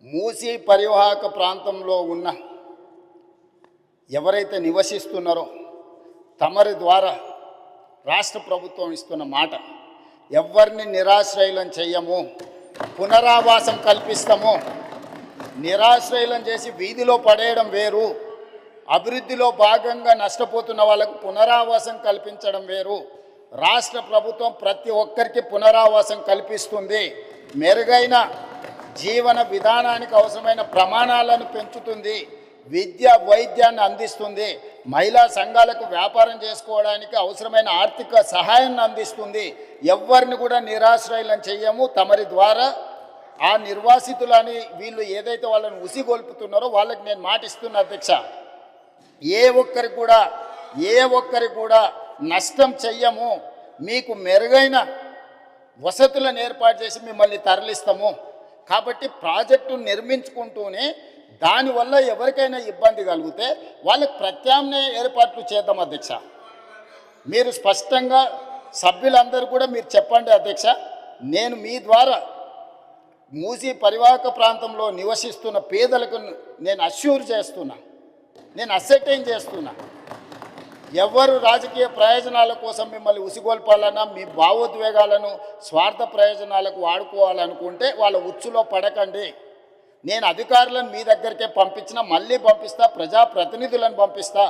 మూసీ పరివాహక ప్రాంతంలో ఉన్న ఎవరైతే నివసిస్తున్నారో తమరి ద్వారా రాష్ట్ర ప్రభుత్వం ఇస్తున్న మాట, ఎవరిని నిరాశ్రయులను చెయ్యము, పునరావాసం కల్పిస్తాము. నిరాశ్రయులను చేసి వీధిలో పడేయడం వేరు, అభివృద్ధిలో భాగంగా నష్టపోతున్న వాళ్ళకు పునరావాసం కల్పించడం వేరు. రాష్ట్ర ప్రభుత్వం ప్రతి ఒక్కరికి పునరావాసం కల్పిస్తుంది, మెరుగైన జీవన విధానానికి అవసరమైన ప్రమాణాలను పెంచుతుంది, విద్య వైద్యాన్ని అందిస్తుంది, మహిళా సంఘాలకు వ్యాపారం చేసుకోవడానికి అవసరమైన ఆర్థిక సహాయాన్ని అందిస్తుంది. ఎవరిని కూడా నిరాశ్రయులను చెయ్యము. తమరి ద్వారా ఆ నిర్వాసితులని వీళ్ళు ఏదైతే వాళ్ళని ఉసిగొల్పుతున్నారో వాళ్ళకి నేను మాటిస్తున్నా అధ్యక్ష, ఏ ఒక్కరికి కూడా నష్టం చెయ్యము. మీకు మెరుగైన వసతులను ఏర్పాటు చేసి మిమ్మల్ని తరలిస్తాము. కాబట్టి ప్రాజెక్టు నిర్మించుకుంటూనే దానివల్ల ఎవరికైనా ఇబ్బంది కలిగితే వాళ్ళకి ప్రత్యామ్నాయ ఏర్పాట్లు చేద్దాం అధ్యక్ష. మీరు స్పష్టంగా సభ్యులందరూ కూడా మీరు చెప్పండి అధ్యక్ష. నేను మీ ద్వారా మూసీ పరివాహక ప్రాంతంలో నివసిస్తున్న పేదలకు నేను అష్యూర్ చేస్తున్నా, నేను అసెర్టైన్ చేస్తున్నా, ఎవరు రాజకీయ ప్రయోజనాల కోసం మిమ్మల్ని ఉసిగొల్పాలన్నా, మీ భావోద్వేగాలను స్వార్థ ప్రయోజనాలకు వాడుకోవాలనుకుంటే వాళ్ళ ఉచ్చులో పడకండి. నేను అధికారులను మీ దగ్గరికే పంపించినా మళ్ళీ పంపిస్తా, ప్రజాప్రతినిధులను పంపిస్తా.